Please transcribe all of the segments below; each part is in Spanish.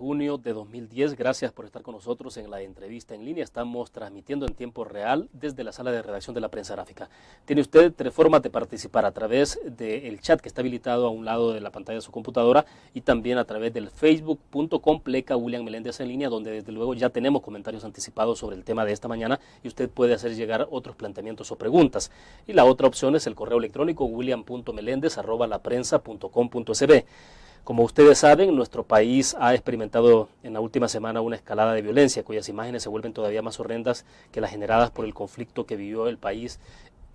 junio de 2010. Gracias por estar con nosotros en la entrevista en línea. Estamos transmitiendo en tiempo real desde la sala de redacción de la Prensa Gráfica. Tiene usted tres formas de participar: a través del chat que está habilitado a un lado de la pantalla de su computadora y también a través del facebook.com/William Meléndez en línea, donde desde luego ya tenemos comentarios anticipados sobre el tema de esta mañana y usted puede hacer llegar otros planteamientos o preguntas. Y la otra opción es el correo electrónico william.melendez@laprensa.com.sb. Como ustedes saben, nuestro país ha experimentado en la última semana una escalada de violencia, cuyas imágenes se vuelven todavía más horrendas que las generadas por el conflicto que vivió el país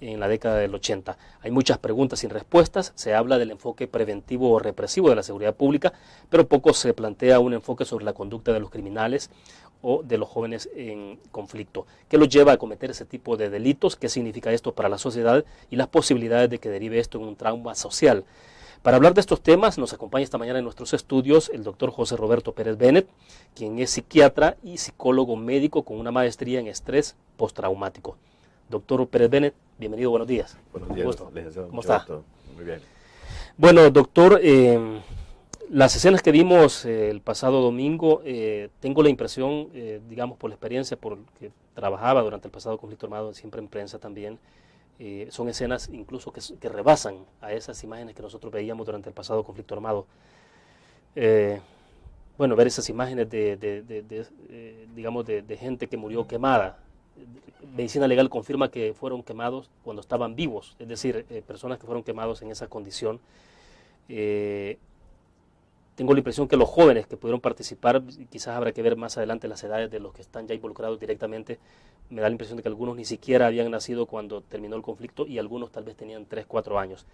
en la década del 80. Hay muchas preguntas sin respuestas. Se habla del enfoque preventivo o represivo de la seguridad pública, pero poco se plantea un enfoque sobre la conducta de los criminales o de los jóvenes en conflicto. ¿Qué los lleva a cometer ese tipo de delitos? ¿Qué significa esto para la sociedad? Y las posibilidades de que derive esto en un trauma social. Para hablar de estos temas nos acompaña esta mañana en nuestros estudios el doctor José Roberto Pérez Bennett, quien es psiquiatra y psicólogo médico con una maestría en estrés postraumático. Doctor Pérez Bennett, bienvenido, buenos días. Buenos días, licenciado. ¿Cómo está? Muy bien. Bueno, doctor, las escenas que vimos el pasado domingo, tengo la impresión, digamos por la experiencia, porque trabajaba durante el pasado conflicto armado, siempre en prensa también, son escenas incluso que rebasan a esas imágenes que nosotros veíamos durante el pasado conflicto armado. Bueno, ver esas imágenes digamos de gente que murió quemada. Medicina legal confirma que fueron quemados cuando estaban vivos, es decir, personas que fueron quemados en esa condición. Tengo la impresión que los jóvenes que pudieron participar, quizás habrá que ver más adelante las edades de los que están ya involucrados directamente, me da la impresión de que algunos ni siquiera habían nacido cuando terminó el conflicto y algunos tal vez tenían 3, 4 años.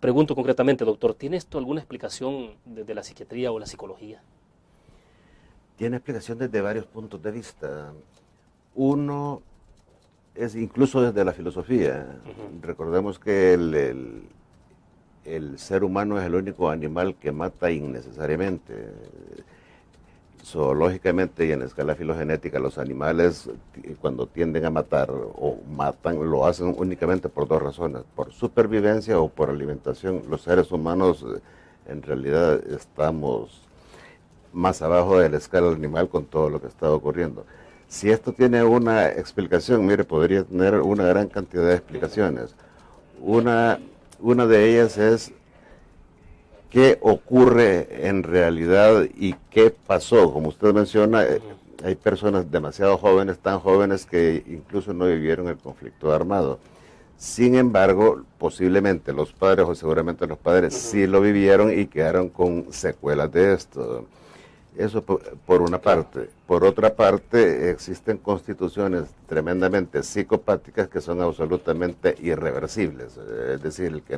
Pregunto concretamente, doctor, ¿tiene esto alguna explicación desde la psiquiatría o la psicología? Tiene explicación desde varios puntos de vista. Uno es incluso desde la filosofía. Recordemos que el ser humano es el único animal que mata innecesariamente. Zoológicamente y en escala filogenética, los animales cuando tienden a matar o matan, lo hacen únicamente por dos razones: por supervivencia o por alimentación. Los seres humanos en realidad estamos más abajo de la escala animal con todo lo que está ocurriendo. Si esto tiene una explicación, mire, podría tener una gran cantidad de explicaciones. Una de ellas es qué ocurre en realidad y qué pasó. Como usted menciona, hay personas demasiado jóvenes, tan jóvenes que incluso no vivieron el conflicto armado. Sin embargo, posiblemente los padres o seguramente los padres sí lo vivieron y quedaron con secuelas de esto. Eso por una parte. Por otra parte, existen constituciones tremendamente psicopáticas que son absolutamente irreversibles. Es decir, el que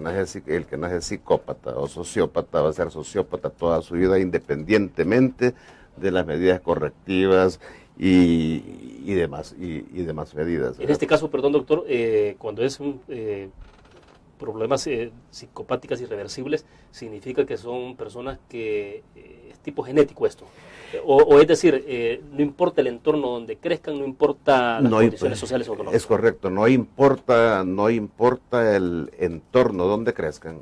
no es psicópata o sociópata va a ser sociópata toda su vida, independientemente de las medidas correctivas y demás medidas. En este caso, perdón, doctor, cuando es problemas psicopáticas irreversibles, significa que son personas que es tipo genético esto, o es decir, no importa el entorno donde crezcan, no importa las condiciones sociales o económicas. Es correcto, no importa el entorno donde crezcan,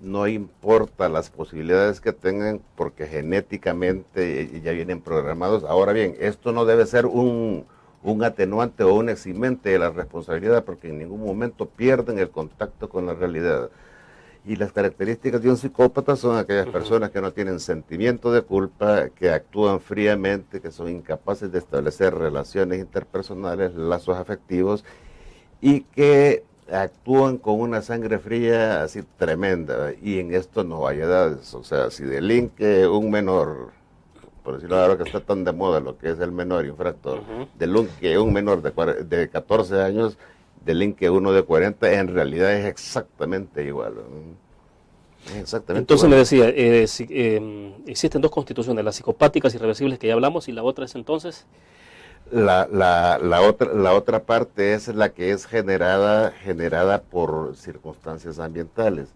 no importa las posibilidades que tengan, porque genéticamente ya vienen programados. Ahora bien, esto no debe ser un atenuante o un eximente de la responsabilidad, porque en ningún momento pierden el contacto con la realidad. Y las características de un psicópata son aquellas personas que no tienen sentimiento de culpa, que actúan fríamente, que son incapaces de establecer relaciones interpersonales, lazos afectivos, y que actúan con una sangre fría así tremenda. Y en esto no hay edades. O sea, si delinque un menor, por decirlo ahora que está tan de moda lo que es el menor infractor, delinque un menor de 14 años, delinque uno de 40, en realidad es exactamente igual. Entonces me decía, existen dos constituciones, las psicopáticas irreversibles que ya hablamos, y la otra es entonces... La otra parte es la que es generada por circunstancias ambientales,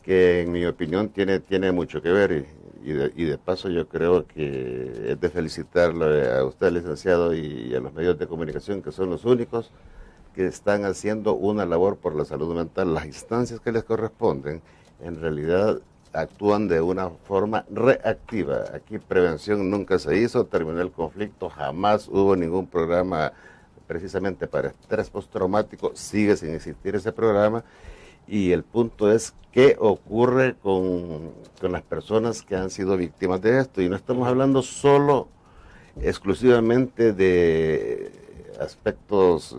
que en mi opinión tiene mucho que ver, y de paso yo creo que es de felicitarle a usted, licenciado, y a los medios de comunicación, que son los únicos que están haciendo una labor por la salud mental. Las instancias que les corresponden en realidad actúan de una forma reactiva. Aquí prevención nunca se hizo, terminó el conflicto, jamás hubo ningún programa precisamente para estrés postraumático, sigue sin existir ese programa. Y el punto es qué ocurre con las personas que han sido víctimas de esto. Y no estamos hablando solo exclusivamente de aspectos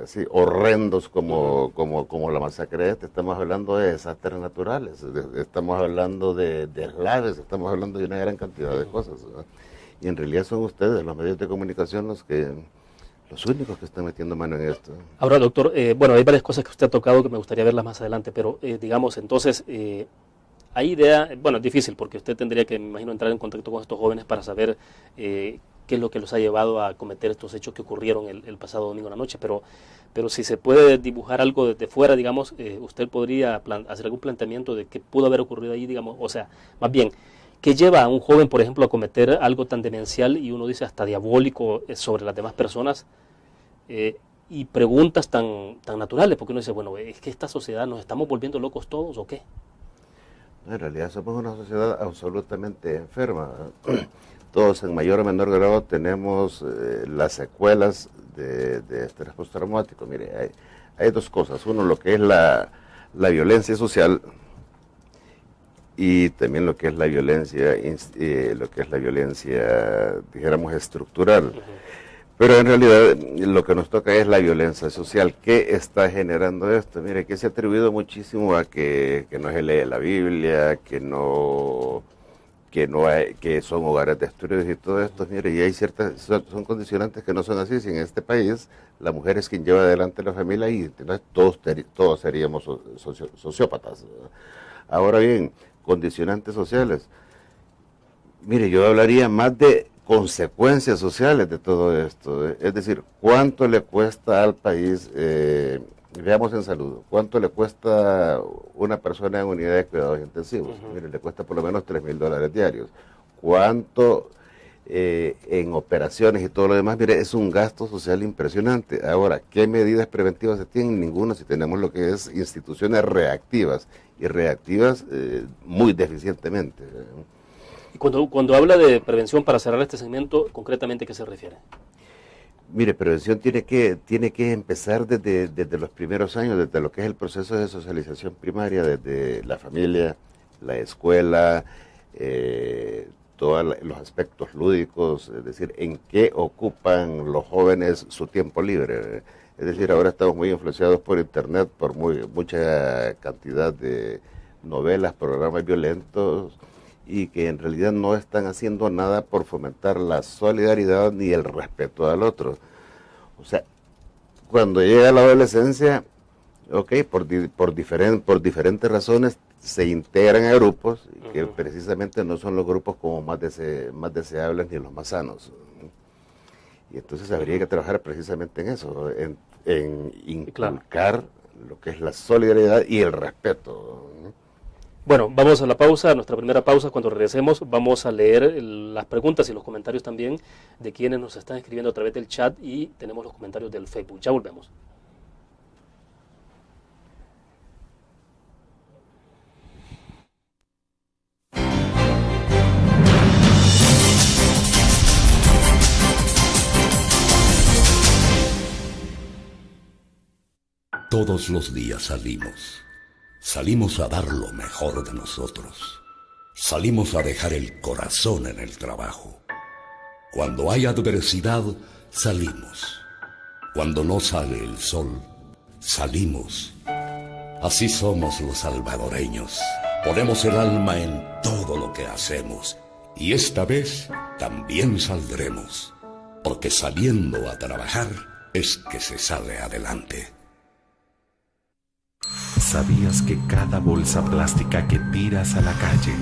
así horrendos como la masacre esta. Estamos hablando de desastres naturales, estamos hablando de deslaves, estamos hablando de una gran cantidad de cosas, ¿verdad? Y en realidad son ustedes, los medios de comunicación, los únicos que están metiendo mano en esto. Ahora, doctor, bueno, hay varias cosas que usted ha tocado que me gustaría verlas más adelante, pero digamos, entonces, hay idea, bueno, es difícil porque usted tendría que, me imagino, entrar en contacto con estos jóvenes para saber qué es lo que los ha llevado a cometer estos hechos que ocurrieron el pasado domingo en la noche, pero si se puede dibujar algo desde fuera, digamos, usted podría hacer algún planteamiento de qué pudo haber ocurrido ahí, digamos, o sea, más bien, ¿qué lleva a un joven, por ejemplo, a cometer algo tan demencial y uno dice hasta diabólico sobre las demás personas? Y preguntas tan naturales, porque uno dice, bueno, ¿es que esta sociedad nos estamos volviendo locos todos o qué? En realidad somos una sociedad absolutamente enferma. Todos en mayor o menor grado tenemos las secuelas de estrés postraumático. Mire, hay dos cosas. Uno, lo que es la violencia social, y también lo que es la violencia, dijéramos, estructural. Uh-huh. Pero en realidad lo que nos toca es la violencia social. ¿Qué está generando esto? Mire, que se ha atribuido muchísimo a que no se lee la Biblia, que son hogares destruidos y todo esto. Mire, y hay son condicionantes que no son así. Si en este país la mujer es quien lleva adelante la familia y todos seríamos sociópatas. Ahora bien, condicionantes sociales. Mire, yo hablaría más de consecuencias sociales de todo esto, es decir, cuánto le cuesta al país, veamos en salud, cuánto le cuesta una persona en unidad de cuidados intensivos. Uh-huh. Mire, le cuesta por lo menos $3,000 diarios. Cuánto en operaciones y todo lo demás. Mire, es un gasto social impresionante. Ahora, ¿qué medidas preventivas se tienen? Ninguna, si tenemos lo que es instituciones reactivas, y reactivas muy deficientemente. Y cuando habla de prevención, para cerrar este segmento, concretamente, ¿a qué se refiere? Mire, prevención tiene que empezar desde los primeros años, desde lo que es el proceso de socialización primaria, desde la familia, la escuela, todos los aspectos lúdicos, es decir, en qué ocupan los jóvenes su tiempo libre. Es decir, ahora estamos muy influenciados por internet, por mucha cantidad de novelas, programas violentos, y que en realidad no están haciendo nada por fomentar la solidaridad ni el respeto al otro. O sea, cuando llega la adolescencia, por diferentes razones se integran a grupos que precisamente no son los grupos como más deseables ni los más sanos. Y entonces habría que trabajar precisamente en eso, en inculcar lo que es la solidaridad y el respeto. Bueno, vamos a la pausa, a nuestra primera pausa. Cuando regresemos vamos a leer las preguntas y los comentarios también de quienes nos están escribiendo a través del chat, y tenemos los comentarios del Facebook. Ya volvemos. Todos los días salimos a dar lo mejor de nosotros. Salimos a dejar el corazón en el trabajo. Cuando hay adversidad, salimos. Cuando no sale el sol, salimos. Así somos los salvadoreños. Ponemos el alma en todo lo que hacemos. Y esta vez también saldremos. Porque saliendo a trabajar es que se sale adelante. ¿Sabías que cada bolsa plástica que tiras a la calle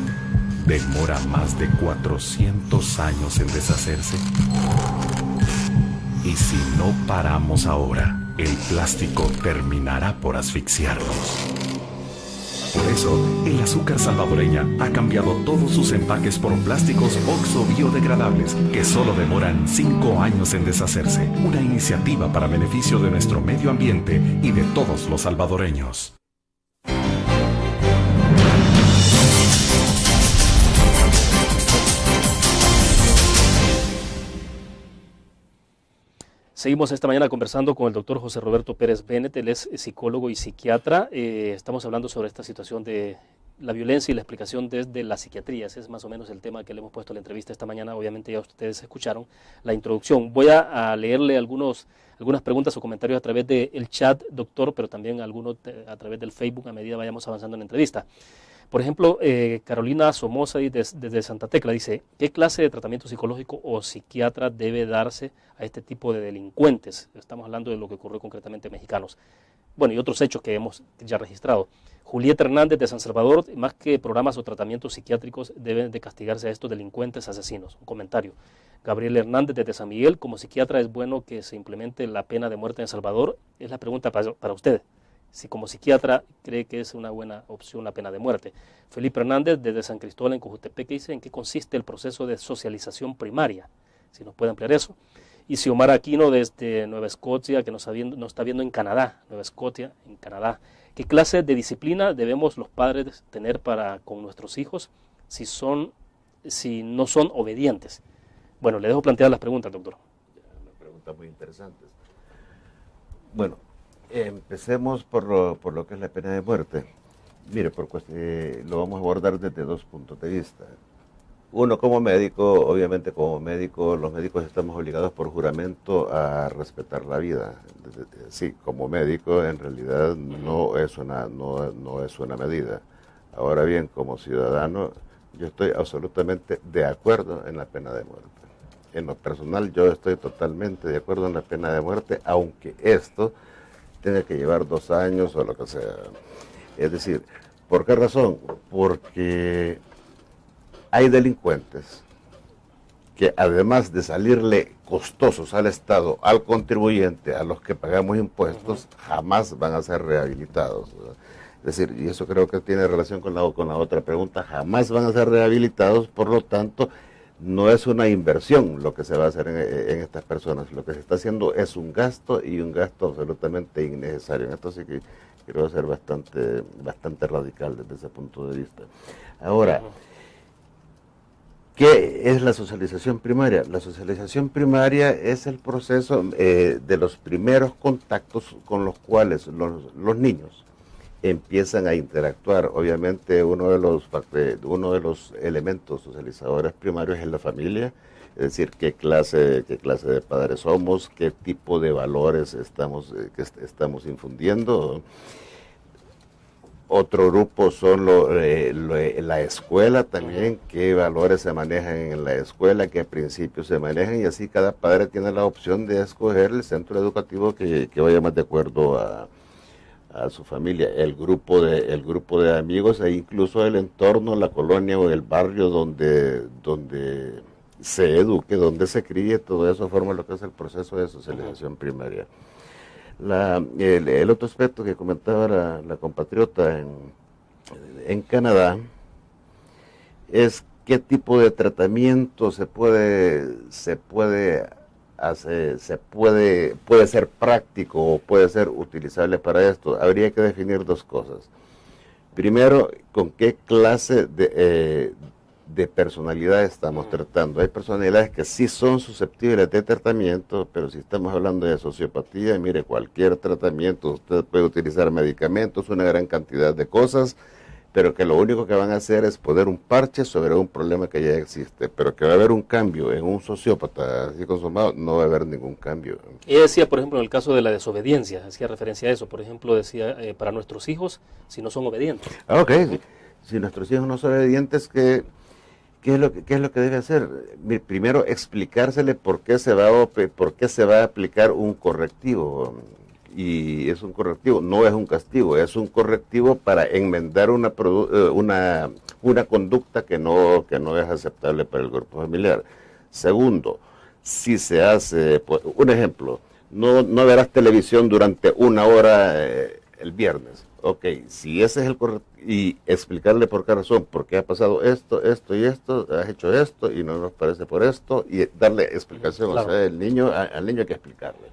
demora más de 400 años en deshacerse? Y si no paramos ahora, el plástico terminará por asfixiarnos. Por eso, el azúcar salvadoreña ha cambiado todos sus empaques por plásticos OXO biodegradables que solo demoran 5 años en deshacerse. Una iniciativa para beneficio de nuestro medio ambiente y de todos los salvadoreños. Seguimos esta mañana conversando con el doctor José Roberto Pérez Bennett, él es psicólogo y psiquiatra. Estamos hablando sobre esta situación de la violencia y la explicación desde la psiquiatría. Ese es más o menos el tema que le hemos puesto a la entrevista esta mañana. Obviamente ya ustedes escucharon la introducción. Voy a leerle algunas preguntas o comentarios a través del chat, doctor, pero también algunos a través del Facebook a medida vayamos avanzando en la entrevista. Por ejemplo, Carolina Somoza desde Santa Tecla dice, ¿qué clase de tratamiento psicológico o psiquiatra debe darse a este tipo de delincuentes? Estamos hablando de lo que ocurrió concretamente en mexicanos. Bueno, y otros hechos que hemos ya registrado. Julieta Hernández de San Salvador, más que programas o tratamientos psiquiátricos deben de castigarse a estos delincuentes asesinos. Un comentario. Gabriel Hernández desde San Miguel, como psiquiatra es bueno que se implemente la pena de muerte en El Salvador. Es la pregunta para usted. Si como psiquiatra cree que es una buena opción la pena de muerte. Felipe Hernández desde San Cristóbal en Cojutepec dice en qué consiste el proceso de socialización primaria, si nos puede ampliar eso. Y Xiomara Aquino desde Nueva Escocia, que nos está viendo en Canadá, Nueva Escocia, en Canadá. ¿Qué clase de disciplina debemos los padres tener con nuestros hijos si no son obedientes? Bueno, le dejo plantear las preguntas, doctor. Una pregunta muy interesante. Bueno, empecemos por lo que es la pena de muerte. Mire, lo vamos a abordar desde dos puntos de vista. Uno, como médico, obviamente como médico, los médicos estamos obligados por juramento a respetar la vida. Sí, como médico en realidad no es una medida. Ahora bien, como ciudadano, yo estoy absolutamente de acuerdo en la pena de muerte. En lo personal, yo estoy totalmente de acuerdo en la pena de muerte, aunque esto tenga que llevar 2 años o lo que sea. Es decir, ¿por qué razón? Porque hay delincuentes que además de salirle costosos al Estado, al contribuyente, a los que pagamos impuestos, jamás van a ser rehabilitados. Es decir, y eso creo que tiene relación con la otra pregunta, jamás van a ser rehabilitados, por lo tanto, no es una inversión lo que se va a hacer en estas personas. Lo que se está haciendo es un gasto y un gasto absolutamente innecesario. En esto sí que quiero ser bastante radical desde ese punto de vista. Ahora, ¿qué es la socialización primaria? La socialización primaria es el proceso de los primeros contactos con los cuales los niños empiezan a interactuar. Obviamente uno de los elementos socializadores primarios es la familia, es decir, qué clase de padres somos, qué tipo de valores estamos infundiendo. Otro grupo son la escuela también, qué valores se manejan en la escuela, qué principios se manejan, y así cada padre tiene la opción de escoger el centro educativo que vaya más de acuerdo a su familia, el grupo de amigos e incluso el entorno, la colonia o el barrio donde se eduque, donde se críe, todo eso forma lo que es el proceso de socialización primaria. El otro aspecto que comentaba la compatriota en Canadá es qué tipo de tratamiento puede ser práctico o puede ser utilizable para esto. Habría que definir 2 cosas. Primero, con qué clase de personalidad estamos tratando. Hay personalidades que sí son susceptibles de tratamiento, pero si estamos hablando de sociopatía, mire, cualquier tratamiento, usted puede utilizar medicamentos, una gran cantidad de cosas, pero que lo único que van a hacer es poner un parche sobre un problema que ya existe, pero que va a haber un cambio en un sociópata así consumado, no va a haber ningún cambio. Ella decía, por ejemplo, en el caso de la desobediencia, hacía referencia a eso, por ejemplo, decía, para nuestros hijos, si no son obedientes. Ok, si nuestros hijos no son obedientes, ¿qué es lo que debe hacer? Primero, explicársele por qué se va a aplicar un correctivo. Y es un correctivo, no es un castigo, es un correctivo para enmendar una conducta que no es aceptable para el grupo familiar. Segundo, si se hace, un ejemplo, no verás televisión durante 1 hora el viernes. Ok, si ese es el correctivo, y explicarle por qué razón, por qué ha pasado esto y esto, has hecho esto y no nos parece por esto, y darle explicación. Claro. O sea, al niño hay que explicarle.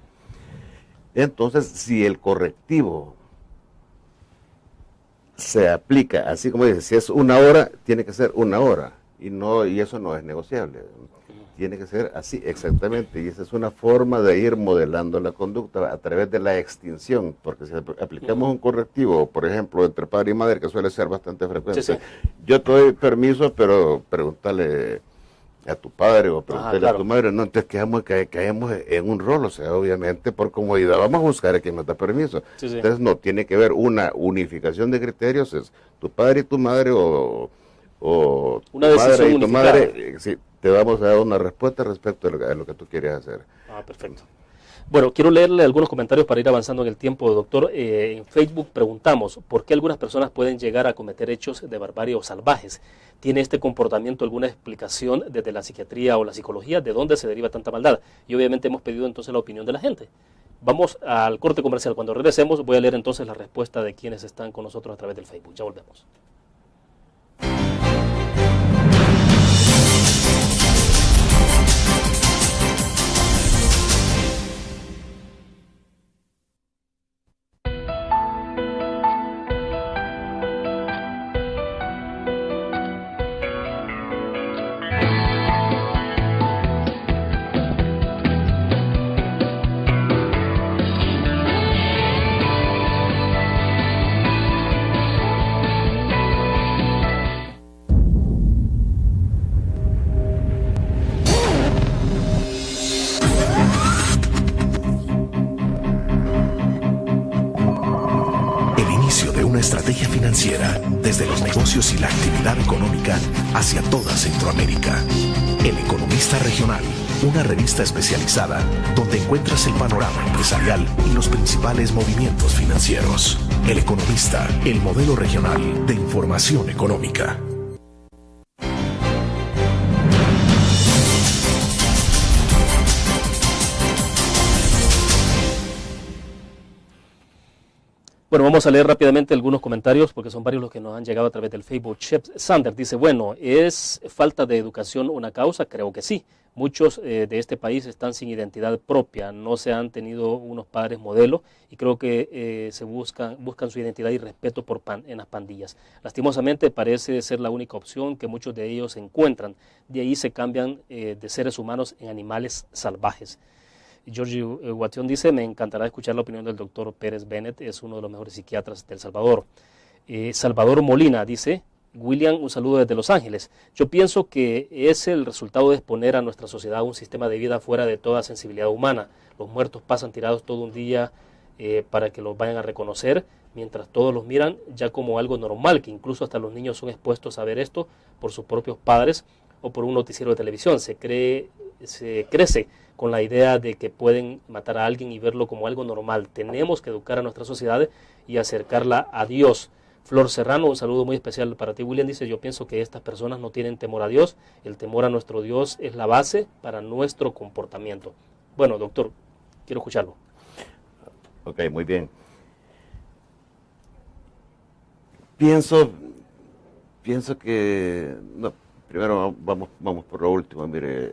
Entonces, si el correctivo se aplica, así como dice, si es 1 hora, tiene que ser 1 hora, y eso no es negociable. tiene que ser así, exactamente, y esa es una forma de ir modelando la conducta a través de la extinción, porque si aplicamos un correctivo, por ejemplo, entre padre y madre, que suele ser bastante frecuente, Sí, sí. yo te doy permiso, pero pregúntale a tu padre o pregúntale a tu madre, no, entonces caemos en un rol, o sea, obviamente por comodidad vamos a buscar a quien nos da permiso. Sí, sí. Entonces no, tiene que haber una unificación de criterios, es tu padre y tu madre o una tu padre decisión y tu unificada. madre, sí, te vamos a dar una respuesta respecto a lo que tú quieres hacer. Perfecto. Bueno, quiero leerle algunos comentarios para ir avanzando en el tiempo, doctor. En Facebook preguntamos, ¿por qué algunas personas pueden llegar a cometer hechos de barbarie o salvajes? ¿Tiene este comportamiento alguna explicación desde la psiquiatría o la psicología? ¿De dónde se deriva tanta maldad? Y obviamente hemos pedido entonces la opinión de la gente. Vamos al corte comercial. Cuando regresemos voy a leer entonces la respuesta de quienes están con nosotros a través del Facebook. Ya volvemos. Estrategia financiera desde los negocios y la actividad económica hacia toda Centroamérica. El Economista Regional, una revista especializada donde encuentras el panorama empresarial y los principales movimientos financieros. El Economista, el modelo regional de información económica. Bueno, vamos a leer rápidamente algunos comentarios porque son varios los que nos han llegado a través del Facebook. Chef Sander dice, bueno, ¿es falta de educación una causa? Creo que sí. Muchos de este país están sin identidad propia, no se han tenido unos padres modelo y creo que se buscan su identidad y respeto en las pandillas. Lastimosamente parece ser la única opción que muchos de ellos encuentran. De ahí se cambian de seres humanos en animales salvajes. Georgie Guation dice, me encantará escuchar la opinión del doctor Pérez Bennett, es uno de los mejores psiquiatras de El Salvador. Salvador Molina dice, William, un saludo desde Los Ángeles. Yo pienso que es el resultado de exponer a nuestra sociedad un sistema de vida fuera de toda sensibilidad humana. Los muertos pasan tirados todo un día para que los vayan a reconocer, mientras todos los miran ya como algo normal, que incluso hasta los niños son expuestos a ver esto por sus propios padres o por un noticiero de televisión. Se crece con la idea de que pueden matar a alguien y verlo como algo normal. Tenemos que educar a nuestra sociedad y acercarla a Dios. Flor Serrano, un saludo muy especial para ti, William, dice, yo pienso que estas personas no tienen temor a Dios. El temor a nuestro Dios es la base para nuestro comportamiento. Bueno, doctor, quiero escucharlo. Ok, muy bien. Pienso que... No, primero vamos por lo último. Mire,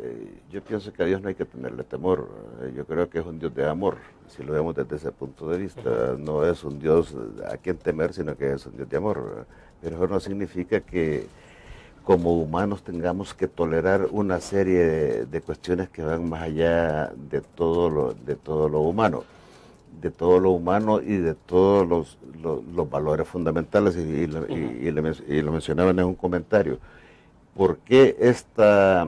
yo pienso que a Dios no hay que tenerle temor. Yo creo que es un Dios de amor, si lo vemos desde ese punto de vista. No es un Dios a quien temer, sino que es un Dios de amor. Pero eso no significa que como humanos tengamos que tolerar una serie de cuestiones que van más allá de todo lo humano. De todo lo humano y de todos los valores fundamentales. Y lo mencionaban en un comentario. ¿Por qué esta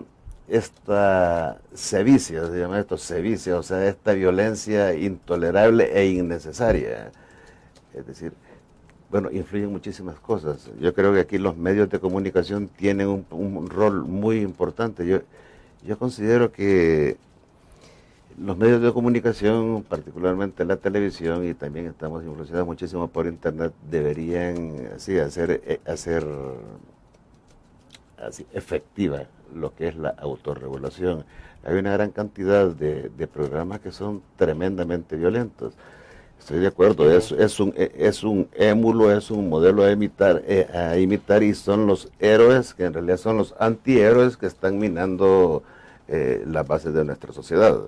sevicia, se llama esto sevicia, o sea, esta violencia intolerable e innecesaria? Es decir, bueno, influyen muchísimas cosas. Yo creo que aquí los medios de comunicación tienen un rol muy importante. Yo considero que los medios de comunicación, particularmente la televisión, y también estamos influenciados muchísimo por internet, deberían hacer efectiva lo que es la autorregulación. Hay una gran cantidad de programas que son tremendamente violentos. Estoy de acuerdo, es un émulo, es un modelo a imitar y son los héroes, que en realidad son los antihéroes que están minando las bases de nuestra sociedad.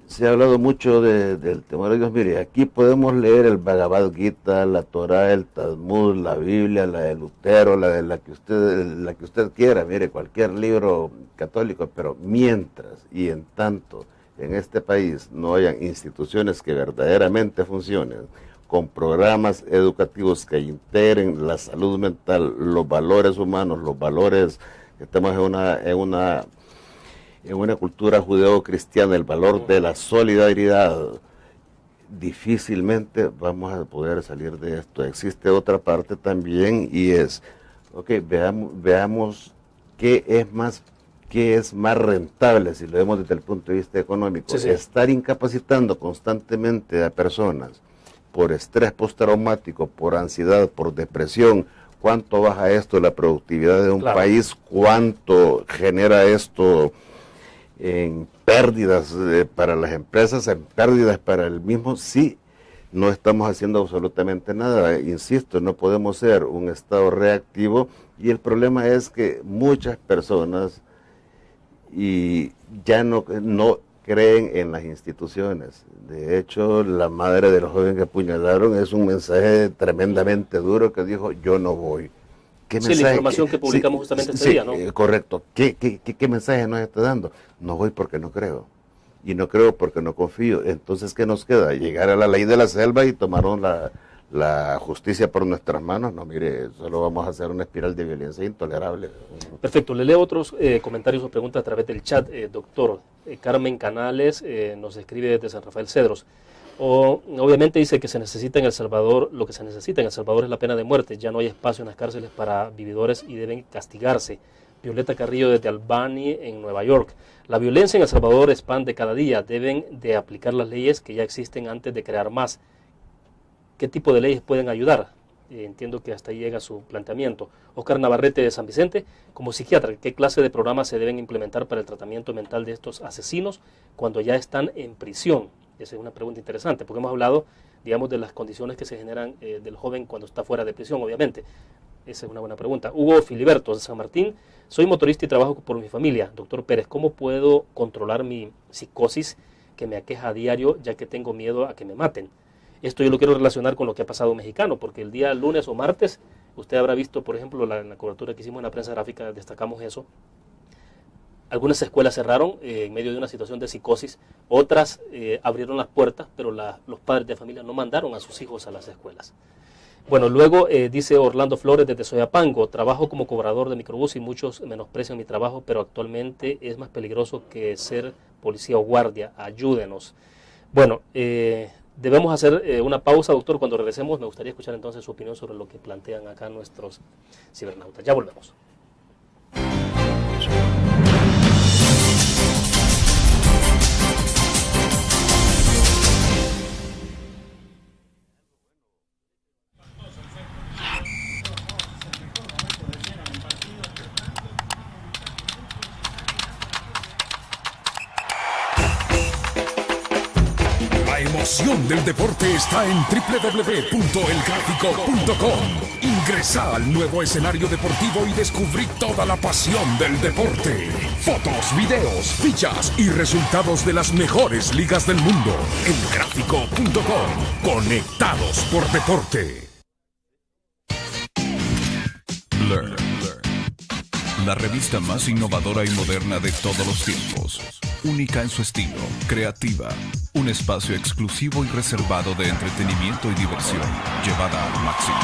Se ha hablado mucho del temor a Dios. Mire, aquí podemos leer el Bhagavad Gita, la Torah, el Talmud, la Biblia, la de Lutero, la que usted quiera, mire, cualquier libro católico, pero mientras y en tanto en este país no hayan instituciones que verdaderamente funcionen, con programas educativos que integren la salud mental, los valores humanos, los valores, que estamos en una cultura judeo-cristiana, el valor de la solidaridad, difícilmente vamos a poder salir de esto. Existe otra parte también y es, veamos qué es más rentable, si lo vemos desde el punto de vista económico. Sí. Estar incapacitando constantemente a personas por estrés postraumático, por ansiedad, por depresión. ¿Cuánto baja esto la productividad de un país? ¿Cuánto genera esto en pérdidas para las empresas, en pérdidas para el mismo? Sí, no estamos haciendo absolutamente nada. Insisto, no podemos ser un Estado reactivo, y el problema es que muchas personas ya no creen en las instituciones. De hecho, la madre de los jóvenes que apuñalaron es un mensaje tremendamente duro que dijo: yo no voy. ¿Qué mensaje? La información que publicamos justamente este día, ¿no? Correcto. ¿Qué mensaje nos está dando? No voy porque no creo. Y no creo porque no confío. Entonces, ¿qué nos queda? Llegar a la ley de la selva y tomaron la justicia por nuestras manos. No, mire, solo vamos a hacer una espiral de violencia intolerable. Perfecto. Le leo otros comentarios o preguntas a través del chat. Doctor, Carmen Canales nos escribe desde San Rafael Cedros. Obviamente dice que se necesita en El Salvador, lo que se necesita en El Salvador es la pena de muerte. Ya no hay espacio en las cárceles para vividores y deben castigarse. Violeta Carrillo desde Albany, en Nueva York. La violencia en El Salvador es pan de cada día. Deben de aplicar las leyes que ya existen antes de crear más. ¿Qué tipo de leyes pueden ayudar? Entiendo que hasta ahí llega su planteamiento. Oscar Navarrete de San Vicente, como psiquiatra, ¿qué clase de programas se deben implementar para el tratamiento mental de estos asesinos cuando ya están en prisión? Esa es una pregunta interesante, porque hemos hablado, digamos, de las condiciones que se generan del joven cuando está fuera de prisión, obviamente. Esa es una buena pregunta. Hugo Filiberto de San Martín, soy motorista y trabajo por mi familia. Doctor Pérez, ¿cómo puedo controlar mi psicosis que me aqueja a diario, ya que tengo miedo a que me maten? Esto yo lo quiero relacionar con lo que ha pasado en Mexicano, porque el día lunes o martes, usted habrá visto, por ejemplo, en la cobertura que hicimos en la prensa gráfica, destacamos eso. Algunas escuelas cerraron en medio de una situación de psicosis, otras abrieron las puertas, pero los padres de familia no mandaron a sus hijos a las escuelas. Bueno, luego dice Orlando Flores desde Soyapango, trabajo como cobrador de microbús y muchos menosprecian mi trabajo, pero actualmente es más peligroso que ser policía o guardia. Ayúdenos. Bueno, debemos hacer una pausa, doctor. Cuando regresemos me gustaría escuchar entonces su opinión sobre lo que plantean acá nuestros cibernautas. Ya volvemos. La emoción del deporte está en www.elgráfico.com. Ingresa al nuevo escenario deportivo y descubrí toda la pasión del deporte. Fotos, videos, fichas y resultados de las mejores ligas del mundo. Elgráfico.com. Conectados por deporte. Blur. La revista más innovadora y moderna de todos los tiempos. Única en su estilo, creativa. Un espacio exclusivo y reservado de entretenimiento y diversión, llevada al máximo.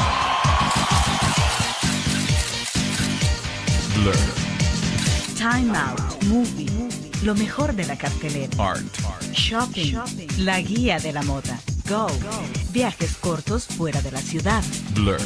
Blur. Time Out, Movie, lo mejor de la cartelera. Art. Shopping, la guía de la moda. Go, viajes cortos fuera de la ciudad. Blur.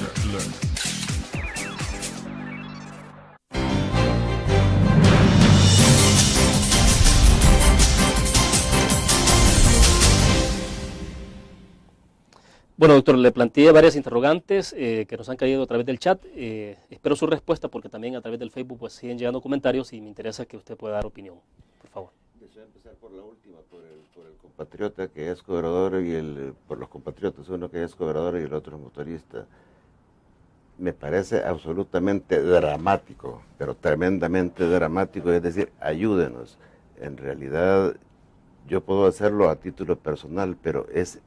Bueno, doctor, le planteé varias interrogantes que nos han caído a través del chat. Espero su respuesta porque también a través del Facebook pues siguen llegando comentarios y me interesa que usted pueda dar opinión. Por favor. Deseo empezar por la última, por el compatriota que es cobrador por los compatriotas, uno que es cobrador y el otro es motorista. Me parece absolutamente dramático, pero tremendamente dramático, es decir, ayúdenos. En realidad, yo puedo hacerlo a título personal, pero es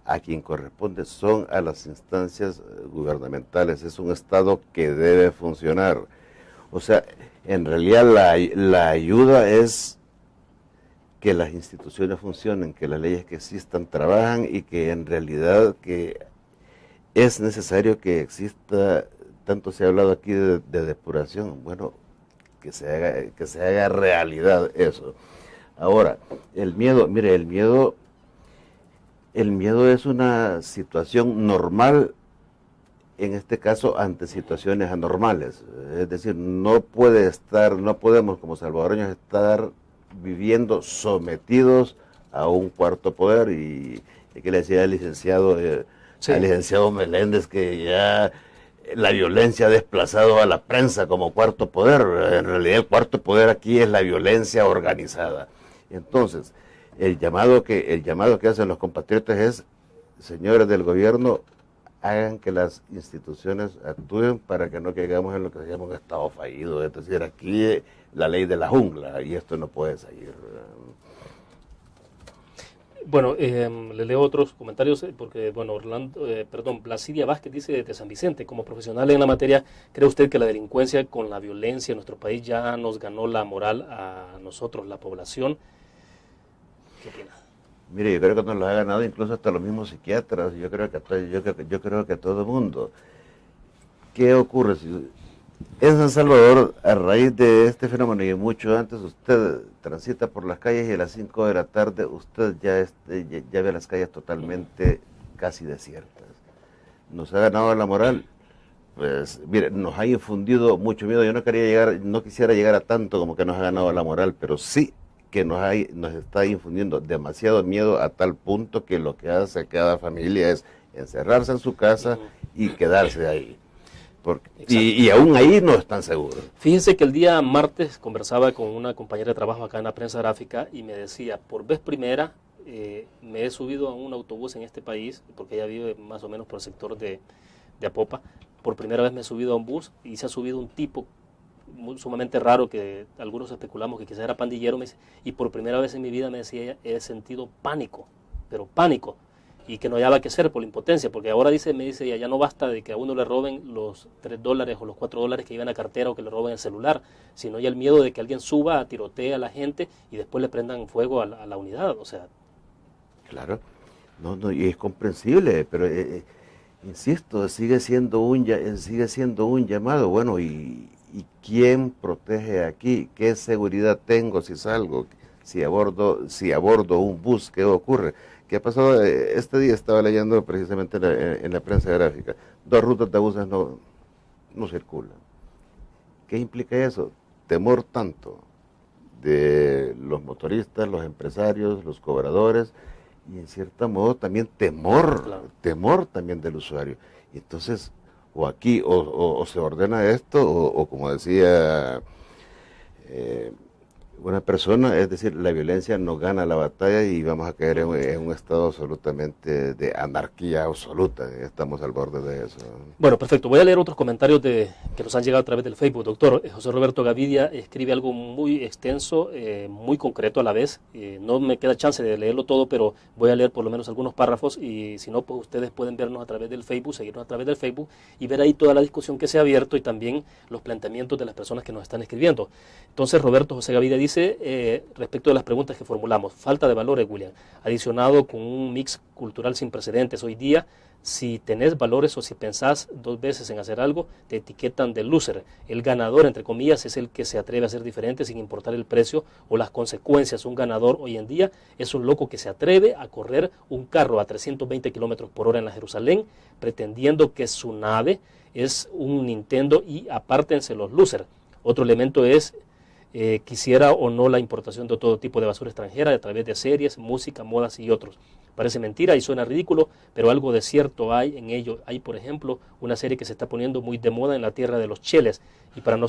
a quien corresponde, son a las instancias gubernamentales, es un Estado que debe funcionar. O sea, en realidad la ayuda es que las instituciones funcionen, que las leyes que existan trabajan y que en realidad que es necesario que exista, tanto se ha hablado aquí de depuración, bueno, que se haga realidad eso. Ahora, el miedo, mire, el miedo es una situación normal, en este caso, ante situaciones anormales. Es decir, no podemos como salvadoreños estar viviendo sometidos a un cuarto poder, y que le decía al licenciado Meléndez que ya la violencia ha desplazado a la prensa como cuarto poder. En realidad el cuarto poder aquí es la violencia organizada. Entonces, el llamado que hacen los compatriotas es, señores del gobierno, hagan que las instituciones actúen para que no caigamos en lo que se llama un estado fallido. Es decir, aquí la ley de la jungla, y esto no puede seguir. Bueno, le leo otros comentarios porque, bueno, Blasidia Vázquez dice de San Vicente, como profesional en la materia, ¿cree usted que la delincuencia con la violencia en nuestro país ya nos ganó la moral a nosotros, la población? ¿Qué opina? Mire, yo creo que nos lo ha ganado incluso hasta los mismos psiquiatras, yo creo que todo el mundo. ¿Qué ocurre? En San Salvador, a raíz de este fenómeno y mucho antes, usted transita por las calles y a las 5 de la tarde usted ya ve las calles totalmente casi desiertas. ¿Nos ha ganado la moral? Pues, mire, nos ha infundido mucho miedo. Yo no quisiera llegar a tanto como que nos ha ganado la moral, pero sí que nos está infundiendo demasiado miedo, a tal punto que lo que hace cada familia es encerrarse en su casa y quedarse ahí. Y aún ahí no están seguros. Fíjense que el día martes conversaba con una compañera de trabajo acá en la prensa gráfica y me decía, por vez primera me he subido a un autobús en este país, porque ella vive más o menos por el sector de Apopa. Por primera vez me he subido a un bus y se ha subido un tipo sumamente raro que algunos especulamos que quizás era pandillero, me dice, y por primera vez en mi vida, me decía ella, he sentido pánico, pero pánico, y que no hallaba qué hacer por la impotencia, porque ahora me dice ella, ya no basta de que a uno le roben los $3 o los $4 que llevan a cartera o que le roben el celular, sino ya el miedo de que alguien suba, tirotee a la gente y después le prendan fuego a la unidad, o sea. Claro, no, y es comprensible, pero insisto, sigue siendo un llamado. Bueno, ¿y quién protege aquí? ¿Qué seguridad tengo si salgo? Si abordo un bus, ¿qué ocurre? ¿Qué ha pasado? Este día estaba leyendo precisamente en la prensa gráfica, 2 rutas de buses no circulan. ¿Qué implica eso? Temor tanto de los motoristas, los empresarios, los cobradores, y en cierto modo también temor también del usuario. Y entonces, o aquí, o se ordena esto, o como decía una persona, es decir, la violencia no gana la batalla y vamos a caer en un estado absolutamente de anarquía absoluta. Estamos al borde de eso. Bueno, perfecto. Voy a leer otros comentarios que nos han llegado a través del Facebook. Doctor, José Roberto Gavidia escribe algo muy extenso, muy concreto a la vez. No me queda chance de leerlo todo, pero voy a leer por lo menos algunos párrafos, y si no, pues ustedes pueden vernos a través del Facebook, seguirnos a través del Facebook y ver ahí toda la discusión que se ha abierto y también los planteamientos de las personas que nos están escribiendo. Entonces, Roberto José Gavidia dice, respecto de las preguntas que formulamos, falta de valores, William, adicionado con un mix cultural sin precedentes. Hoy día, si tenés valores o si pensás 2 veces en hacer algo, te etiquetan de loser. El ganador, entre comillas, es el que se atreve a ser diferente sin importar el precio o las consecuencias. Un ganador hoy en día es un loco que se atreve a correr un carro a 320 kilómetros por hora en la Jerusalén, pretendiendo que su nave es un Nintendo, y apártense los losers. Otro elemento es quisiera o no la importación de todo tipo de basura extranjera a través de series, música, modas y otros. Parece mentira y suena ridículo, pero algo de cierto hay en ello. Hay, por ejemplo, una serie que se está poniendo muy de moda en la tierra de los cheles, y para no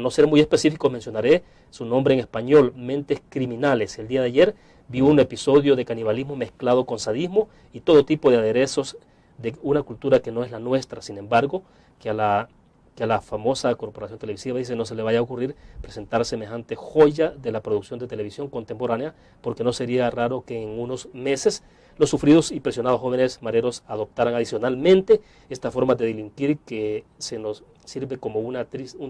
ser muy específico mencionaré su nombre en español, Mentes Criminales. El día de ayer vi un episodio de canibalismo mezclado con sadismo y todo tipo de aderezos de una cultura que no es la nuestra. Sin embargo, que a la que a la famosa corporación televisiva, dice, no se le vaya a ocurrir presentar semejante joya de la producción de televisión contemporánea, porque no sería raro que en unos meses los sufridos y presionados jóvenes mareros adoptaran adicionalmente esta forma de delinquir que se nos sirve como un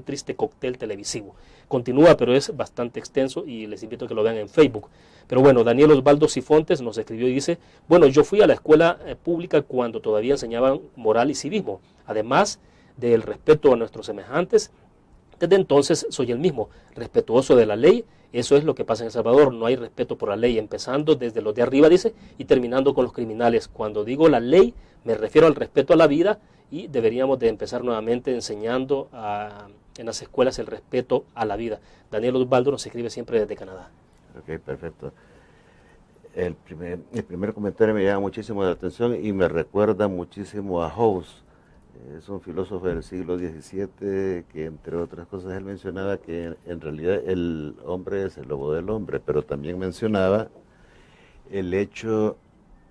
triste cóctel televisivo. Continúa, pero es bastante extenso y les invito a que lo vean en Facebook. Pero bueno, Daniel Osvaldo Cifontes nos escribió y dice, bueno, yo fui a la escuela pública cuando todavía enseñaban moral y civismo, además del respeto a nuestros semejantes. Desde entonces soy el mismo, respetuoso de la ley. Eso es lo que pasa en El Salvador, no hay respeto por la ley, empezando desde los de arriba, dice, y terminando con los criminales. Cuando digo la ley, me refiero al respeto a la vida, y deberíamos de empezar nuevamente enseñando en las escuelas el respeto a la vida. Daniel Osvaldo nos escribe siempre desde Canadá. Ok, perfecto. El primer comentario me llama muchísimo la atención y me recuerda muchísimo a Hobbes. Es un filósofo del siglo XVII que, entre otras cosas, él mencionaba que en realidad el hombre es el lobo del hombre, pero también mencionaba el hecho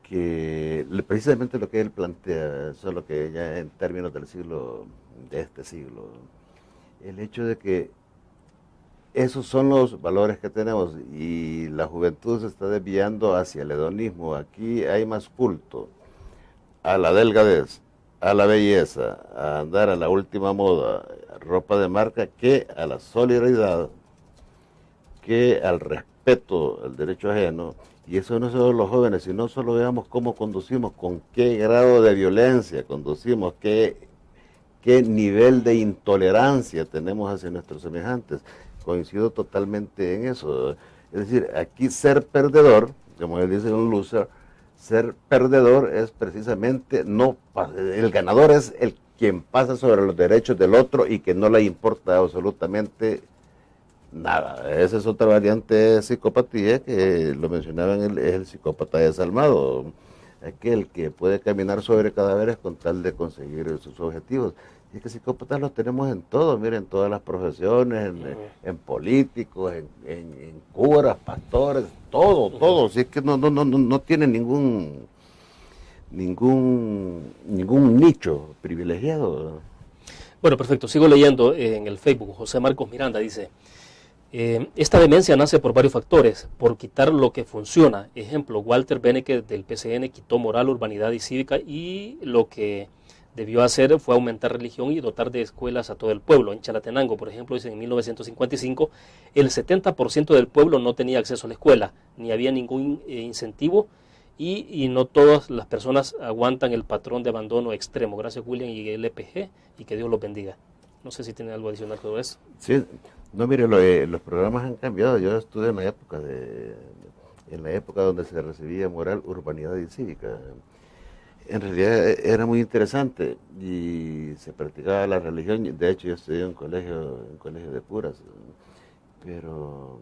que, precisamente lo que él plantea, solo que ya en términos de este siglo, el hecho de que esos son los valores que tenemos y la juventud se está desviando hacia el hedonismo. Aquí hay más culto a la delgadez, a la belleza, a andar a la última moda, ropa de marca, que a la solidaridad, que al respeto al derecho ajeno. Y eso no solo los jóvenes, sino solo veamos cómo conducimos, con qué grado de violencia conducimos, qué nivel de intolerancia tenemos hacia nuestros semejantes. Coincido totalmente en eso. Es decir, aquí ser perdedor, como él dice, un loser, ser perdedor es precisamente el ganador es el quien pasa sobre los derechos del otro y que no le importa absolutamente nada. Esa es otra variante de psicopatía que lo mencionaban, es el psicópata desalmado, aquel que puede caminar sobre cadáveres con tal de conseguir sus objetivos. Y es que psicópatas los tenemos en todo, miren, en todas las profesiones, en políticos, en curas, pastores, todo. Si es que no tiene ningún nicho privilegiado. Bueno, perfecto. Sigo leyendo en el Facebook. José Marcos Miranda dice, esta demencia nace por varios factores, por quitar lo que funciona. Ejemplo, Walter Beneke del PCN quitó moral, urbanidad y cívica, y lo que debió hacer fue aumentar religión y dotar de escuelas a todo el pueblo. En Chalatenango, por ejemplo, dice en 1955, el 70% del pueblo no tenía acceso a la escuela, ni había ningún incentivo, y no todas las personas aguantan el patrón de abandono extremo. Gracias, William y el LPG, y que Dios los bendiga. No sé si tiene algo adicional a todo eso. Sí, no, mire, los programas han cambiado. Yo estudié en la época donde se recibía moral, urbanidad y cívica. En realidad era muy interesante y se practicaba la religión. De hecho, yo estudié en un colegio de curas, pero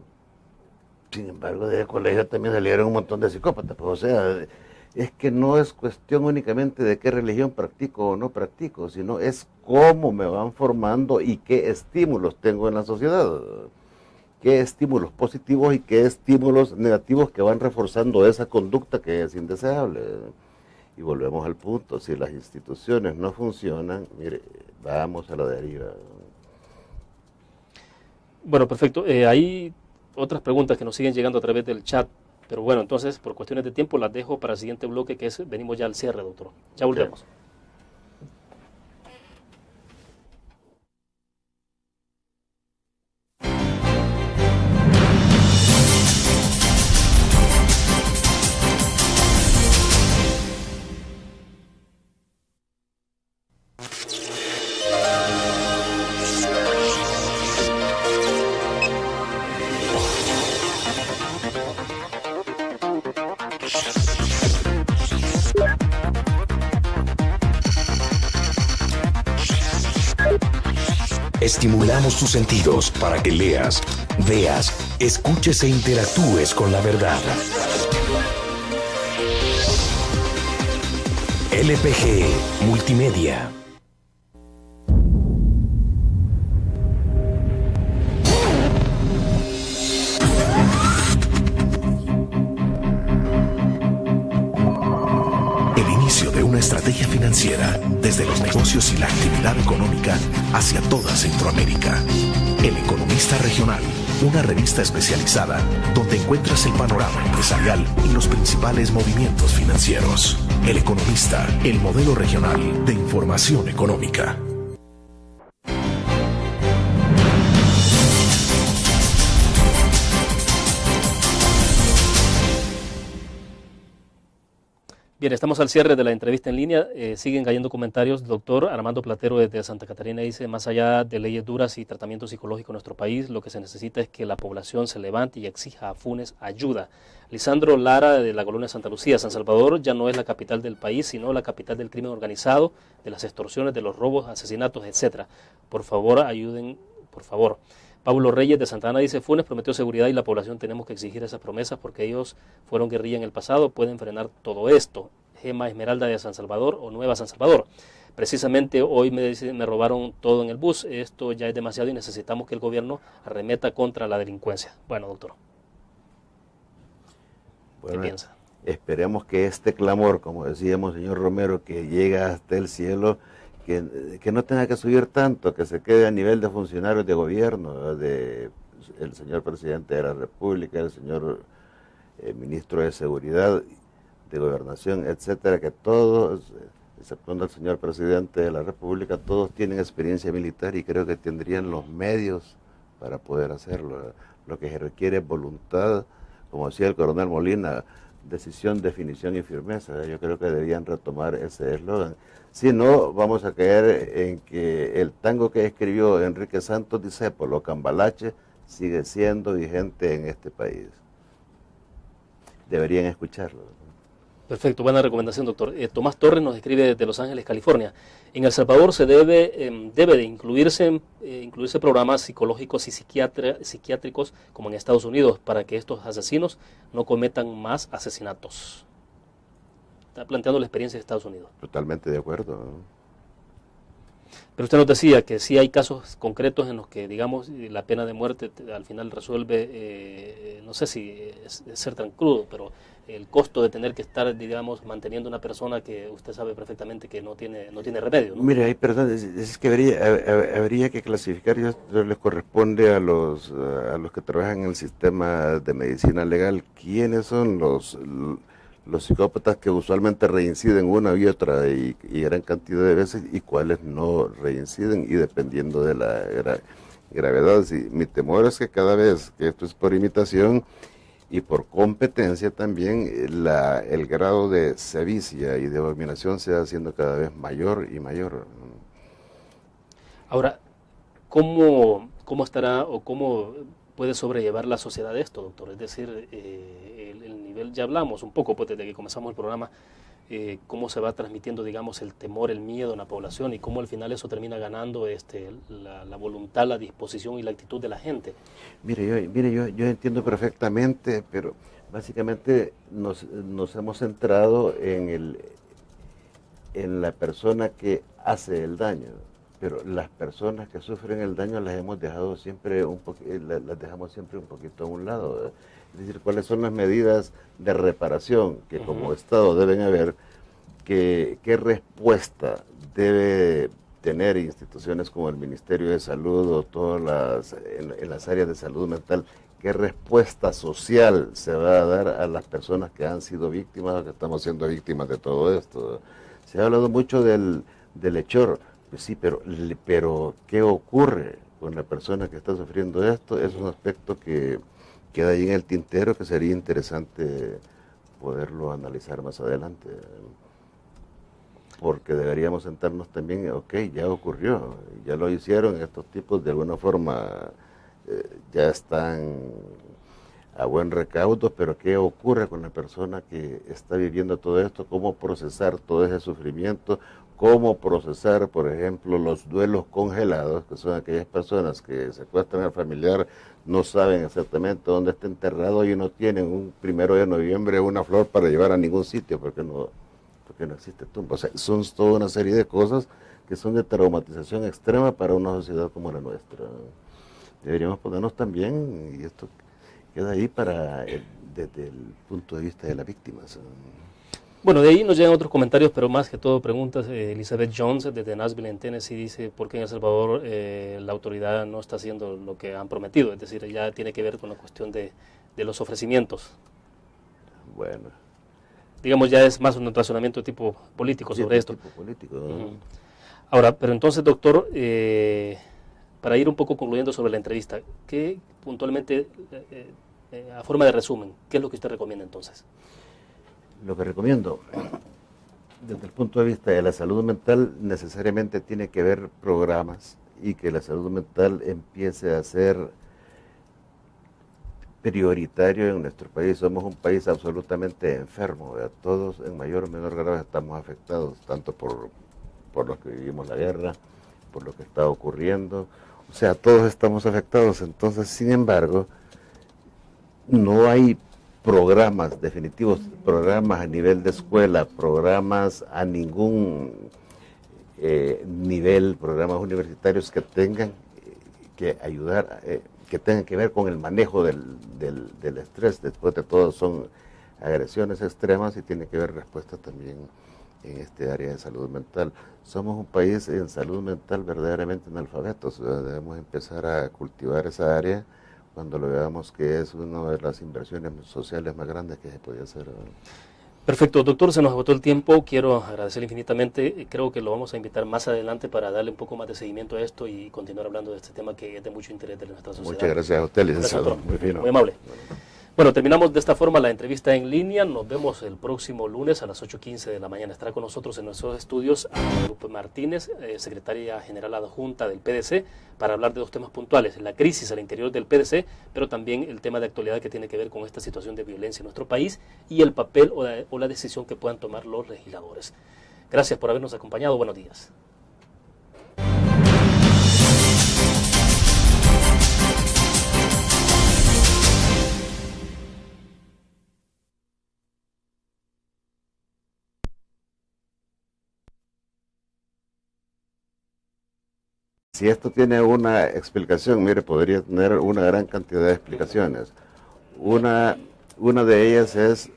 sin embargo de colegio también salieron un montón de psicópatas. Pues, o sea, es que no es cuestión únicamente de qué religión practico o no practico, sino es cómo me van formando y qué estímulos tengo en la sociedad, qué estímulos positivos y qué estímulos negativos que van reforzando esa conducta que es indeseable. Y volvemos al punto, si las instituciones no funcionan, mire, vamos a la deriva. Bueno, perfecto. Hay otras preguntas que nos siguen llegando a través del chat, pero bueno, entonces, por cuestiones de tiempo, las dejo para el siguiente bloque, que es, venimos ya al cierre, doctor. Ya volvemos. Estimulamos tus sentidos para que leas, veas, escuches e interactúes con la verdad. LPG Multimedia. El inicio de una estrategia estrategia financiera desde los negocios y la actividad económica hacia toda Centroamérica. El Economista Regional, una revista especializada donde encuentras el panorama empresarial y los principales movimientos financieros. El Economista, el modelo regional de información económica. Bien, estamos al cierre de la entrevista en línea. Siguen cayendo comentarios. Doctor Armando Platero desde Santa Catarina dice, más allá de leyes duras y tratamiento psicológico en nuestro país, lo que se necesita es que la población se levante y exija a Funes ayuda. Lisandro Lara de la colonia Santa Lucía, San Salvador ya no es la capital del país, sino la capital del crimen organizado, de las extorsiones, de los robos, asesinatos, etc. Por favor, ayuden, por favor. Pablo Reyes de Santa Ana dice, Funes prometió seguridad y la población tenemos que exigir esas promesas porque ellos fueron guerrilla en el pasado, pueden frenar todo esto. Gema Esmeralda de San Salvador o Nueva San Salvador. Precisamente hoy me robaron todo en el bus, esto ya es demasiado y necesitamos que el gobierno arremeta contra la delincuencia. Bueno, doctor, ¿qué piensa? Esperemos que este clamor, como decíamos, señor Romero, que llega hasta el cielo, que no tenga que subir tanto, que se quede a nivel de funcionarios de gobierno, de el señor presidente de la República, el señor ministro de Seguridad, de Gobernación, etcétera, que todos, exceptuando el señor presidente de la República, todos tienen experiencia militar y creo que tendrían los medios para poder hacerlo. Lo que se requiere es voluntad, como decía el coronel Molina, decisión, definición y firmeza. Yo creo que debían retomar ese eslogan. Si no, vamos a caer en que el tango que escribió Enrique Santos Discépolo, Cambalache, sigue siendo vigente en este país. Deberían escucharlo. Perfecto, buena recomendación, doctor. Tomás Torres nos escribe desde Los Ángeles, California. En El Salvador se debe de incluirse programas psicológicos y psiquiátricos como en Estados Unidos para que estos asesinos no cometan más asesinatos. Está planteando la experiencia de Estados Unidos. Totalmente de acuerdo, ¿no? Pero usted nos decía que sí hay casos concretos en los que, digamos, la pena de muerte al final resuelve, no sé si es ser tan crudo, pero el costo de tener que estar, digamos, manteniendo una persona que usted sabe perfectamente que no tiene remedio, ¿no? Mire, hay personas, es que habría que clasificar, esto les corresponde a los que trabajan en el sistema de medicina legal, quiénes son los psicópatas que usualmente reinciden una y otra y gran cantidad de veces y cuáles no reinciden y dependiendo de la gravedad. Sí, mi temor es que cada vez que esto es por imitación y por competencia también el grado de sevicia y de dominación se va haciendo cada vez mayor y mayor. Ahora, ¿cómo estará o cómo puede sobrellevar la sociedad esto, doctor? Es decir, el nivel, ya hablamos un poco pues, desde que comenzamos el programa, cómo se va transmitiendo, digamos, el temor, el miedo en la población y cómo al final eso termina ganando la voluntad, la disposición y la actitud de la gente. Mire, yo entiendo perfectamente, pero básicamente nos hemos centrado en la persona que hace el daño. Pero las personas que sufren el daño las hemos dejado siempre las dejamos siempre un poquito a un lado. Es decir, cuáles son las medidas de reparación que como Estado deben haber, qué respuesta debe tener instituciones como el Ministerio de Salud o todas en las áreas de salud mental, qué respuesta social se va a dar a las personas que han sido víctimas o que estamos siendo víctimas de todo esto. Se ha hablado mucho del hechor. Pues sí, pero ¿qué ocurre con la persona que está sufriendo esto? Es un aspecto que queda ahí en el tintero que sería interesante poderlo analizar más adelante. Porque deberíamos sentarnos también, ok, ya ocurrió, ya lo hicieron, estos tipos de alguna forma ya están a buen recaudo, pero ¿qué ocurre con la persona que está viviendo todo esto? ¿Cómo procesar todo ese sufrimiento? ¿Cómo procesar, por ejemplo, los duelos congelados, que son aquellas personas que secuestran al familiar, no saben exactamente dónde está enterrado y no tienen un 1 de noviembre una flor para llevar a ningún sitio porque no existe tumba? O sea, son toda una serie de cosas que son de traumatización extrema para una sociedad como la nuestra. Deberíamos ponernos también, y esto queda ahí desde el punto de vista de las víctimas. Bueno, de ahí nos llegan otros comentarios, pero más que todo preguntas. Elizabeth Jones, desde Nashville, en Tennessee, dice por qué en El Salvador la autoridad no está haciendo lo que han prometido. Es decir, ya tiene que ver con la cuestión de los ofrecimientos. Bueno. Digamos, ya es más un razonamiento de tipo político sobre esto. Tipo político, ¿no? Ahora, pero entonces, doctor, para ir un poco concluyendo sobre la entrevista, ¿qué puntualmente, a forma de resumen, qué es lo que usted recomienda entonces? Lo que recomiendo, desde el punto de vista de la salud mental, necesariamente tiene que haber programas y que la salud mental empiece a ser prioritario en nuestro país. Somos un país absolutamente enfermo, ¿verdad? Todos en mayor o menor grado estamos afectados, tanto por los que vivimos la guerra, por lo que está ocurriendo, o sea, todos estamos afectados. Entonces, sin embargo, no hay programas definitivos, programas a nivel de escuela, programas a ningún nivel, programas universitarios que tengan que ayudar, que tengan que ver con el manejo del estrés. Después de todo son agresiones extremas y tiene que haber respuesta también en este área de salud mental. Somos un país en salud mental verdaderamente analfabetos, debemos empezar a cultivar esa área cuando lo veamos que es una de las inversiones sociales más grandes que se podía hacer. Perfecto, doctor, se nos agotó el tiempo, quiero agradecerle infinitamente, creo que lo vamos a invitar más adelante para darle un poco más de seguimiento a esto y continuar hablando de este tema que es de mucho interés de nuestra sociedad. Muchas gracias a usted, licenciado. Gracias, muy fino. Muy amable. Bueno, terminamos de esta forma la entrevista en línea. Nos vemos el próximo lunes a las 8:15 de la mañana. Estará con nosotros en nuestros estudios a Guadalupe Martínez, secretaria general adjunta del PDC, para hablar de dos temas puntuales: la crisis al interior del PDC, pero también el tema de actualidad que tiene que ver con esta situación de violencia en nuestro país y el papel o la decisión que puedan tomar los legisladores. Gracias por habernos acompañado. Buenos días. Si esto tiene una explicación, mire, podría tener una gran cantidad de explicaciones. Una de ellas es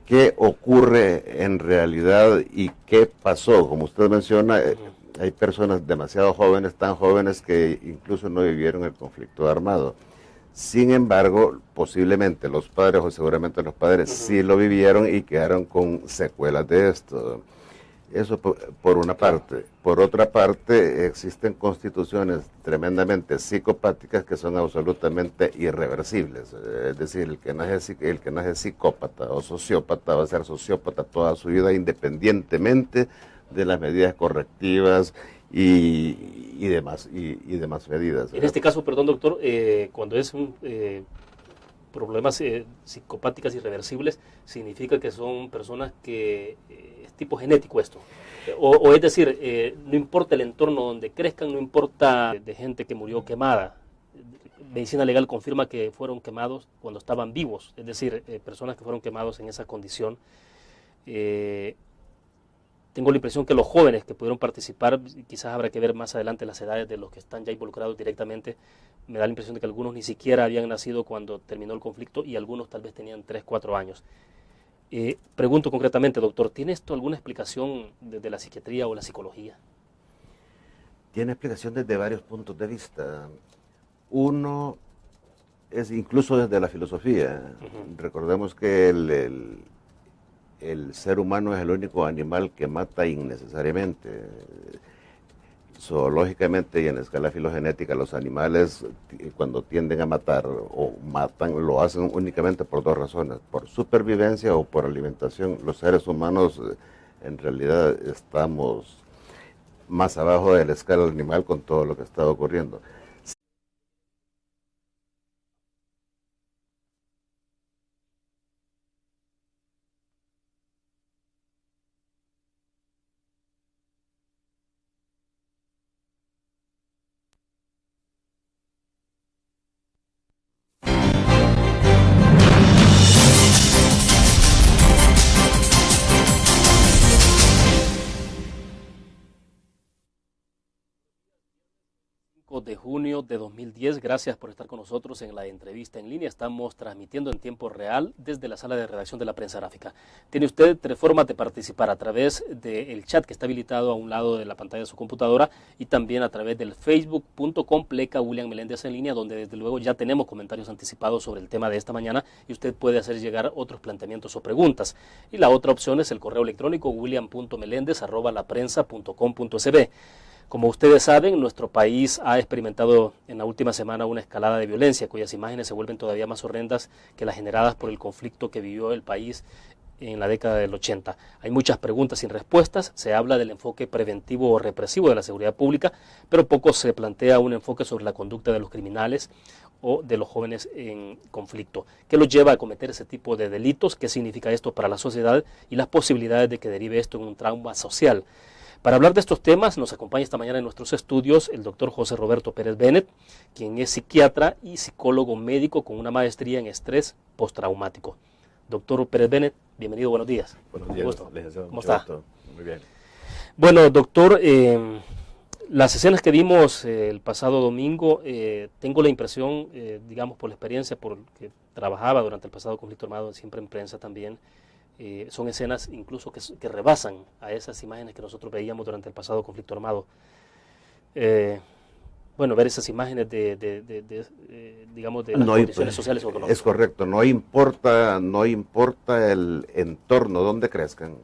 qué ocurre en realidad y qué pasó. Como usted menciona, hay personas demasiado jóvenes, tan jóvenes que incluso no vivieron el conflicto armado. Sin embargo, posiblemente los padres o seguramente los padres sí lo vivieron y quedaron con secuelas de esto. Eso por una parte. Por otra parte, existen constituciones tremendamente psicopáticas que son absolutamente irreversibles. Es decir, el que nace psicópata o sociópata va a ser sociópata toda su vida, independientemente de las medidas correctivas y demás medidas. En este caso, perdón, doctor, cuando es problemas psicopáticas irreversibles, significa que son personas que es tipo genético esto. O es decir, no importa el entorno donde crezcan, no importa de gente que murió quemada. Medicina legal confirma que fueron quemados cuando estaban vivos, es decir, personas que fueron quemados en esa condición. Tengo la impresión que los jóvenes que pudieron participar, quizás habrá que ver más adelante las edades de los que están ya involucrados directamente, me da la impresión de que algunos ni siquiera habían nacido cuando terminó el conflicto y algunos tal vez tenían 3, 4 años. Pregunto concretamente, doctor, ¿tiene esto alguna explicación desde la psiquiatría o la psicología? Tiene explicación desde varios puntos de vista. Uno es incluso desde la filosofía. Recordemos que el ser humano es el único animal que mata innecesariamente. Zoológicamente y en escala filogenética, los animales cuando tienden a matar o matan, lo hacen únicamente por dos razones: por supervivencia o por alimentación. Los seres humanos en realidad estamos más abajo de la escala animal con todo lo que está ocurriendo. de junio de 2010. Gracias por estar con nosotros en la entrevista en línea. Estamos transmitiendo en tiempo real desde la sala de redacción de la Prensa Gráfica. Tiene usted tres formas de participar: a través del chat que está habilitado a un lado de la pantalla de su computadora y también a través del facebook.com/William Meléndez en línea, donde desde luego ya tenemos comentarios anticipados sobre el tema de esta mañana y usted puede hacer llegar otros planteamientos o preguntas. Y la otra opción es el correo electrónico william.melendez@laprensa.com.sb. Como ustedes saben, nuestro país ha experimentado en la última semana una escalada de violencia, cuyas imágenes se vuelven todavía más horrendas que las generadas por el conflicto que vivió el país en la década del 80. Hay muchas preguntas sin respuestas, se habla del enfoque preventivo o represivo de la seguridad pública, pero poco se plantea un enfoque sobre la conducta de los criminales o de los jóvenes en conflicto. ¿Qué los lleva a cometer ese tipo de delitos? ¿Qué significa esto para la sociedad? Y las posibilidades de que derive esto en un trauma social. Para hablar de estos temas nos acompaña esta mañana en nuestros estudios el doctor José Roberto Pérez Bennett, quien es psiquiatra y psicólogo médico con una maestría en estrés postraumático. Doctor Pérez Bennett, bienvenido, buenos días. Buenos días, licenciado. ¿Cómo está? Muy bien. Bueno, doctor, las escenas que vimos el pasado domingo, tengo la impresión, digamos por la experiencia, porque trabajaba durante el pasado conflicto armado, siempre en prensa también, son escenas incluso que rebasan a esas imágenes que nosotros veíamos durante el pasado conflicto armado. Bueno, ver esas imágenes digamos, de las condiciones sociales o económicas. Es correcto, no importa el entorno donde crezcan,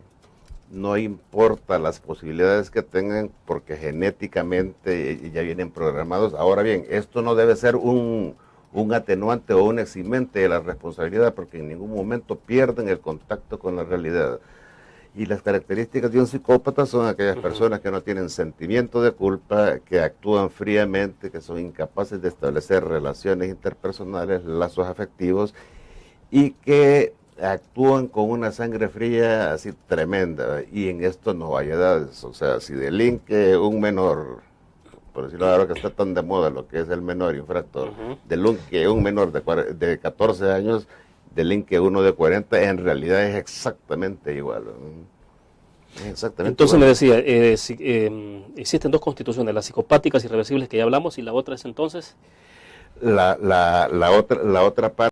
no importa las posibilidades que tengan, porque genéticamente ya vienen programados. Ahora bien, esto no debe ser un atenuante o un eximente de la responsabilidad, porque en ningún momento pierden el contacto con la realidad. Y las características de un psicópata son aquellas personas que no tienen sentimiento de culpa, que actúan fríamente, que son incapaces de establecer relaciones interpersonales, lazos afectivos, y que actúan con una sangre fría así tremenda. Y en esto no hay edades. O sea, si delinque un menor, por decirlo ahora que está tan de moda lo que es el menor infractor, delinque un menor de 14 años, delinque uno de 40, en realidad es exactamente igual. Entonces igual. Me decía, existen dos constituciones, las psicopáticas irreversibles que ya hablamos, y la otra es entonces... La otra parte